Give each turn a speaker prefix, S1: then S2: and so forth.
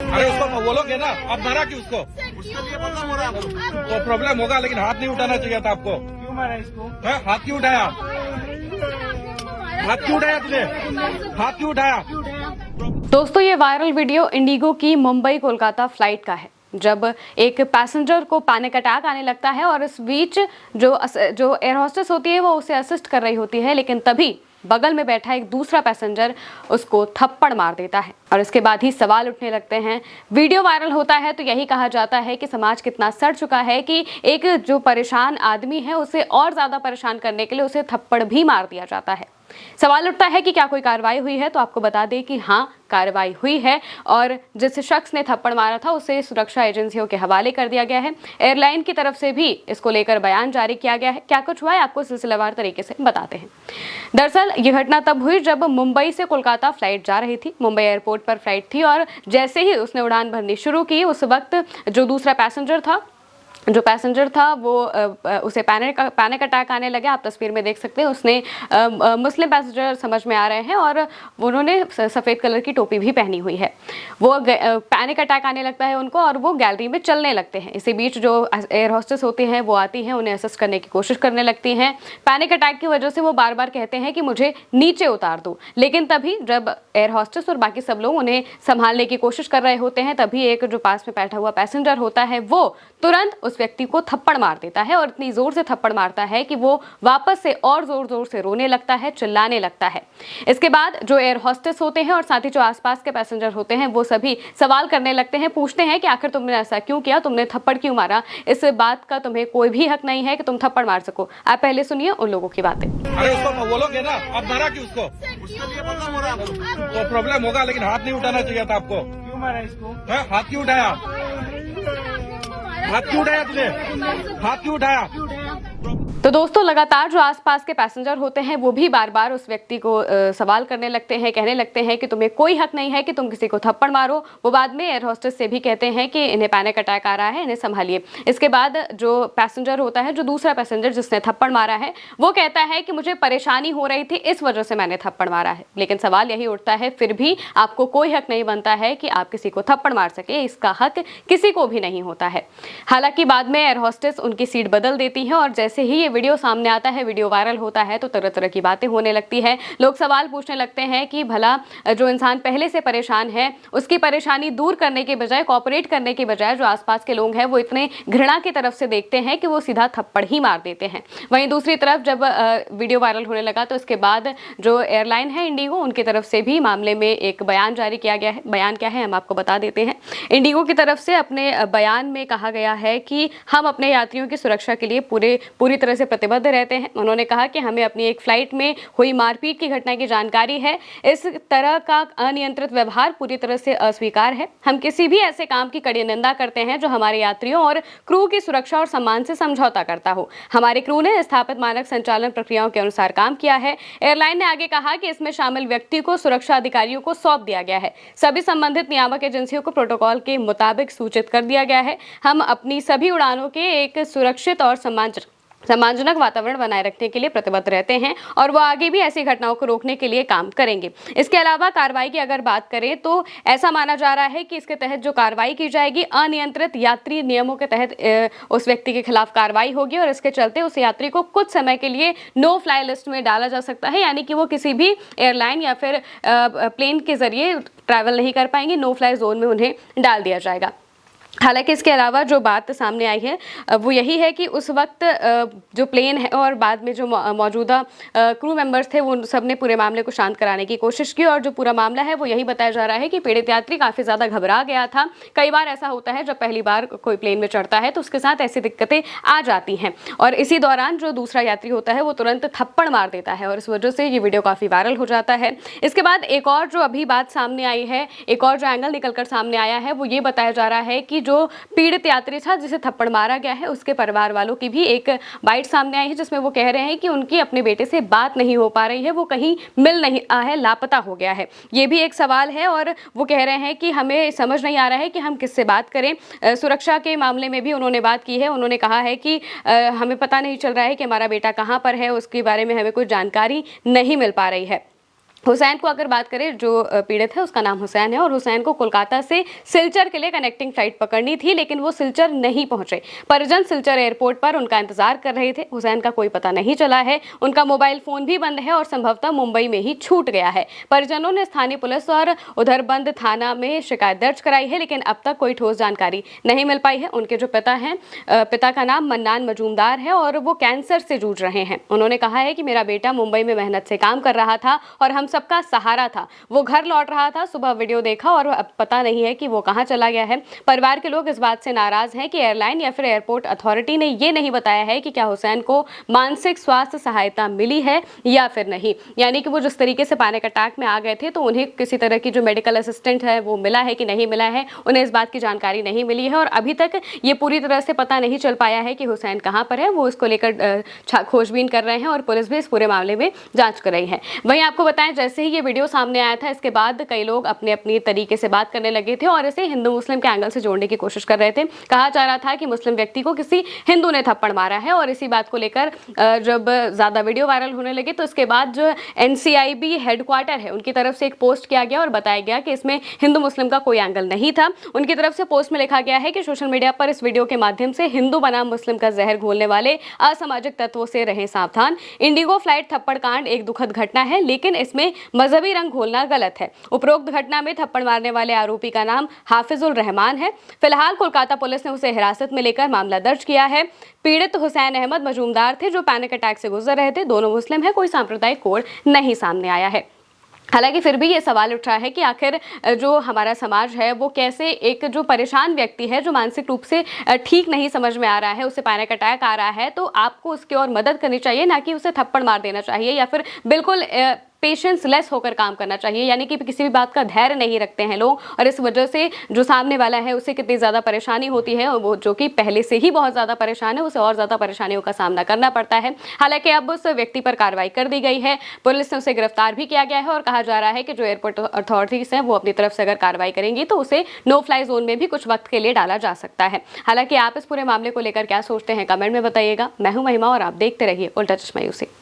S1: अरे उसको बोलोगे ना, अब मारा क्यों उसको?
S2: उसके लिए प्रॉब्लम हो रहा है।
S1: तो प्रॉब्लम होगा, लेकिन हाथ नहीं उठाना चाहिए था आपको।
S2: क्यों मारा इसको?
S1: हाथ क्यों उठाया? हाथ क्यों उठाया तुझे? हाथ क्यों उठाया?
S3: दोस्तों, ये वायरल वीडियो इंडिगो की मुंबई कोलकाता फ्लाइट का है, जब एक पैसेंजर को पैनिक अटैक आने लगता है और इस बीच जो एयर होस्टेस होती है वो उसे असिस्ट कर रही होती है, लेकिन तभी बगल में बैठा एक दूसरा पैसेंजर उसको थप्पड़ मार देता है और इसके बाद ही सवाल उठने लगते हैं। वीडियो वायरल होता है तो यही कहा जाता है कि समाज कितना सड़ चुका है कि एक जो परेशान आदमी है उसे और ज्यादा परेशान करने के लिए उसे थप्पड़ भी मार दिया जाता है। सवाल उठता है कि क्या कोई कार्रवाई हुई है, तो आपको बता दें कि हाँ, कार्रवाई हुई है और जिस शख्स ने थप्पड़ मारा था उसे सुरक्षा एजेंसियों के हवाले कर दिया गया है। एयरलाइन की तरफ से भी इसको लेकर बयान जारी किया गया है। क्या कुछ हुआ है आपको सिलसिलेवार तरीके से बताते हैं। दरअसल ये घटना तब हुई जब मुंबई से कोलकाता फ्लाइट जा रही थी। मुंबई एयरपोर्ट पर फ्लाइट थी और जैसे ही उसने उड़ान भरनी शुरू की, उस वक्त जो दूसरा पैसेंजर था वो उसे पैनिक अटैक आने लगे। आप तस्वीर में देख सकते हैं, उसने मुस्लिम पैसेंजर समझ में आ रहे हैं और उन्होंने सफ़ेद कलर की टोपी भी पहनी हुई है। वो पैनिक अटैक आने लगता है उनको और वो गैलरी में चलने लगते हैं। इसी बीच जो एयर होस्टेस होती हैं वो आती हैं, उन्हें असिस्ट करने की कोशिश करने लगती हैं। पैनिक अटैक की वजह से वो बार बार कहते हैं कि मुझे नीचे उतार दो, लेकिन तभी जब एयर होस्टेस और बाकी सब लोग उन्हें संभालने की कोशिश कर रहे होते हैं, तभी एक जो पास में बैठा हुआ पैसेंजर होता है वो तुरंत उस व्यक्ति को थप्पड़ मार देता है और इतनी जोर से थप्पड़ मारता है कि वो वापस से और जोर से रोने लगता है, चिल्लाने लगता है। इसके बाद जो एयर होस्टेस होते हैं और साथ ही जो आसपास के पैसेंजर होते हैं वो सभी सवाल करने लगते हैं, पूछते हैं कि आखिर तुमने ऐसा क्यों किया, तुमने थप्पड़ क्यों मारा, इस बात का तुम्हें कोई भी हक नहीं है कि तुम थप्पड़ मार सको। आप पहले सुनिए उन लोगों की बातें।
S1: अरे उसको बोलोगे ना, अब मारा क्यों उसको?
S2: उसके लिए प्रॉब्लम हो रहा है।
S1: तो प्रॉब्लम होगा, लेकिन हाथ नहीं उठाना चाहिए था आपको।
S2: क्यों मारा इसको?
S1: हाथ क्यों उठाया? हाथ क्यों उठाया तुझे? हाथ क्यों उठाया?
S3: तो दोस्तों, लगातार जो आसपास के पैसेंजर होते हैं वो भी बार बार उस व्यक्ति को सवाल करने लगते हैं, कहने लगते हैं कि तुम्हें कोई हक नहीं है कि तुम किसी को थप्पड़ मारो। वो बाद में एयर होस्टेस से भी कहते हैं कि इन्हें पैनिक अटैक आ रहा है, इन्हें संभालिए। इसके बाद जो पैसेंजर होता है, जो दूसरा पैसेंजर जिसने थप्पड़ मारा है, वो कहता है कि मुझे परेशानी हो रही थी, इस वजह से मैंने थप्पड़ मारा है। लेकिन सवाल यही उठता है, फिर भी आपको कोई हक नहीं बनता है कि आप किसी को थप्पड़ मार सके, इसका हक किसी को भी नहीं होता है। हालांकि बाद में एयर होस्टेस उनकी सीट बदल देती है और जैसे ही ये वीडियो सामने आता है, वीडियो वायरल होता है, तो तरह तरह की बातें होने लगती है। लोग सवाल पूछने लगते हैं कि भला जो इंसान पहले से परेशान है उसकी परेशानी दूर करने के बजाय, कोऑपरेट करने के बजाय जो आसपास के लोग हैं वो इतने घृणा की तरफ से देखते हैं कि वो सीधा थप्पड़ ही मार देते हैं। वहीं दूसरी तरफ जब वीडियो वायरल होने लगा तो इसके बाद जो एयरलाइन है इंडिगो, उनकी तरफ से भी मामले में एक बयान जारी किया गया है। बयान क्या है हम आपको बता देते हैं। इंडिगो की तरफ से अपने बयान में कहा गया है कि हम अपने यात्रियों की सुरक्षा के लिए पूरी तरह से प्रतिबद्ध रहते हैं। उन्होंने कहा कि हमें अपनी एक फ्लाइट में हुई मारपीट की घटना की जानकारी है। इस तरह का अनियंत्रित व्यवहार पूरी तरह से अस्वीकार है। हम किसी भी ऐसे काम की कड़ी निंदा करते हैं जो हमारे यात्रियों और क्रू की सुरक्षा और सम्मान से समझौता करता हो। हमारे क्रू ने स्थापित मानक संचालन प्रक्रियाओं के अनुसार काम किया है। एयरलाइन ने आगे कहा कि इसमें शामिल व्यक्ति को सुरक्षा अधिकारियों को सौंप दिया गया है। सभी संबंधित नियामक एजेंसियों को प्रोटोकॉल के मुताबिक सूचित कर दिया गया है। हम अपनी सभी उड़ानों के एक सुरक्षित और सम्मानजनक वातावरण बनाए रखने के लिए प्रतिबद्ध रहते हैं और वो आगे भी ऐसी घटनाओं को रोकने के लिए काम करेंगे। इसके अलावा कार्रवाई की अगर बात करें तो ऐसा माना जा रहा है कि इसके तहत जो कार्रवाई की जाएगी, अनियंत्रित यात्री नियमों के तहत उस व्यक्ति के खिलाफ कार्रवाई होगी और इसके चलते उस यात्री को कुछ समय के लिए नो फ्लाई लिस्ट में डाला जा सकता है, यानी कि वो किसी भी एयरलाइन या फिर प्लेन के जरिए ट्रैवल नहीं कर पाएंगे। नो फ्लाई जोन में उन्हें डाल दिया जाएगा। हालांकि इसके अलावा जो बात सामने आई है वो यही है कि उस वक्त जो प्लेन है और बाद में जो मौजूदा क्रू मेंबर्स थे वो सब ने पूरे मामले को शांत कराने की कोशिश की और जो पूरा मामला है वो यही बताया जा रहा है कि पीड़ित यात्री काफ़ी ज़्यादा घबरा गया था। कई बार ऐसा होता है जब पहली बार कोई प्लेन में चढ़ता है तो उसके साथ ऐसी दिक्कतें आ जाती हैं और इसी दौरान जो दूसरा यात्री होता है वो तुरंत थप्पड़ मार देता है और इस वजह से ये वीडियो काफ़ी वायरल हो जाता है। इसके बाद एक और जो अभी बात सामने आई है, एक और जो एंगल निकल कर सामने आया है वो ये बताया जा रहा है कि जो पीड़ित यात्री था जिसे थप्पड़ मारा गया है उसके परिवार वालों की भी एक बाइट सामने आई है जिसमें वो कह रहे हैं कि उनकी अपने बेटे से बात नहीं हो पा रही है, वो कहीं मिल नहीं रहा है, लापता हो गया है। ये भी एक सवाल है और वो कह रहे हैं कि हमें समझ नहीं आ रहा है कि हम किससे बात करें। सुरक्षा के मामले में भी उन्होंने बात की है। उन्होंने कहा है कि हमें पता नहीं चल रहा है कि हमारा बेटा कहाँ पर है, उसके बारे में हमें कोई जानकारी नहीं मिल पा रही है। हुसैन को अगर बात करें, जो पीड़ित है उसका नाम हुसैन है और हुसैन को कोलकाता से सिलचर के लिए कनेक्टिंग फ्लाइट पकड़नी थी, लेकिन वो सिलचर नहीं पहुंचे। परिजन सिलचर एयरपोर्ट पर उनका इंतजार कर रहे थे। हुसैन का कोई पता नहीं चला है, उनका मोबाइल फोन भी बंद है और संभवतः मुंबई में ही छूट गया है। परिजनों ने स्थानीय पुलिस और उधरबंद थाना में शिकायत दर्ज कराई है, लेकिन अब तक कोई ठोस जानकारी नहीं मिल पाई है। उनके जो पिता हैं, पिता का नाम मन्नान मजूमदार है और वो कैंसर से जूझ रहे हैं। उन्होंने कहा है कि मेरा बेटा मुंबई में मेहनत से काम कर रहा था और हम सबका सहारा था। वो घर लौट रहा था, सुबह वीडियो देखा और अब पता नहीं है कि वो कहां चला गया है। परिवार के लोग इस बात से नाराज हैं कि एयरलाइन या फिर एयरपोर्ट अथॉरिटी ने ये नहीं बताया है कि क्या हुसैन को मानसिक स्वास्थ्य सहायता मिली है या फिर नहीं। यानी कि वो जिस तरीके से पैनिक अटैक में आ गए थे, तो उन्हें किसी तरह की जो मेडिकल असिस्टेंट है वो मिला है कि नहीं मिला है, उन्हें इस बात की जानकारी नहीं मिली है और अभी तक ये पूरी तरह से पता नहीं चल पाया है कि हुसैन कहां पर है। वो इसको लेकर खोजबीन कर रहे हैं और पुलिस भी इस पूरे मामले में जांच कर रही है। वहीं आपको बताएं, जैसे ही ये वीडियो सामने आया था, इसके बाद कई लोग अपने अपनी तरीके से बात करने लगे थे और इसे हिंदू मुस्लिम के एंगल से जोड़ने की कोशिश कर रहे थे। कहा जा रहा था कि मुस्लिम व्यक्ति को किसी हिंदू ने थप्पड़ मारा है और इसी बात को लेकर जब ज्यादा वीडियो वायरल होने लगे तो इसके बाद जो NCIB हेडक्वार्टर है उनकी तरफ से एक पोस्ट किया गया और बताया गया कि इसमें हिंदू मुस्लिम का कोई एंगल नहीं था। उनकी तरफ से पोस्ट में लिखा गया है कि सोशल मीडिया पर इस वीडियो के माध्यम से हिंदू बनाम मुस्लिम का जहर घोलने वाले असामाजिक तत्वों से रहें सावधान। इंडिगो फ्लाइट थप्पड़ कांड एक दुखद घटना है, लेकिन इसमें मजहबी रंग घोलना गलत है। उपरोक्त घटना में थप्पड़ मारने वाले आरोपी का नाम हाफिजुल रहमान है। फिलहाल कोलकाता पुलिस ने उसे हिरासत में लेकर मामला दर्ज किया है। पीड़ित हुसैन अहमद मजूमदार थे जो पैनिक अटैक से गुजर रहे थे। दोनों मुस्लिम है, कोई सांप्रदायिक कोड नहीं सामने आया है। हालांकि फिर भी ये सवाल उठ रहा है कि आखिर जो हमारा समाज है वो कैसे एक जो परेशान व्यक्ति है, जो मानसिक रूप से ठीक नहीं समझ में आ रहा है, उसे पैनिक अटैक आ रहा है, तो आपको उसकी और मदद करनी चाहिए, ना कि उसे थप्पड़ मार देना चाहिए या फिर बिल्कुल पेशेंस लेस होकर काम करना चाहिए। यानी कि किसी भी बात का धैर्य नहीं रखते हैं लोग और इस वजह से जो सामने वाला है उसे कितनी ज़्यादा परेशानी होती है और वो जो कि पहले से ही बहुत ज़्यादा परेशान है उसे और ज़्यादा परेशानियों का सामना करना पड़ता है। हालांकि अब उस व्यक्ति पर कार्रवाई कर दी गई है, पुलिस ने उसे गिरफ्तार भी किया गया है और कहा जा रहा है कि जो एयरपोर्ट अथॉरिटीज़ हैं वो अपनी तरफ से अगर कार्रवाई करेंगी तो उसे नो फ्लाई जोन में भी कुछ वक्त के लिए डाला जा सकता है। हालांकि आप इस पूरे मामले को लेकर क्या सोचते हैं कमेंट में बताइएगा। मैं हूं महिमा और आप देखते रहिए उल्टा चश्मा यूसी।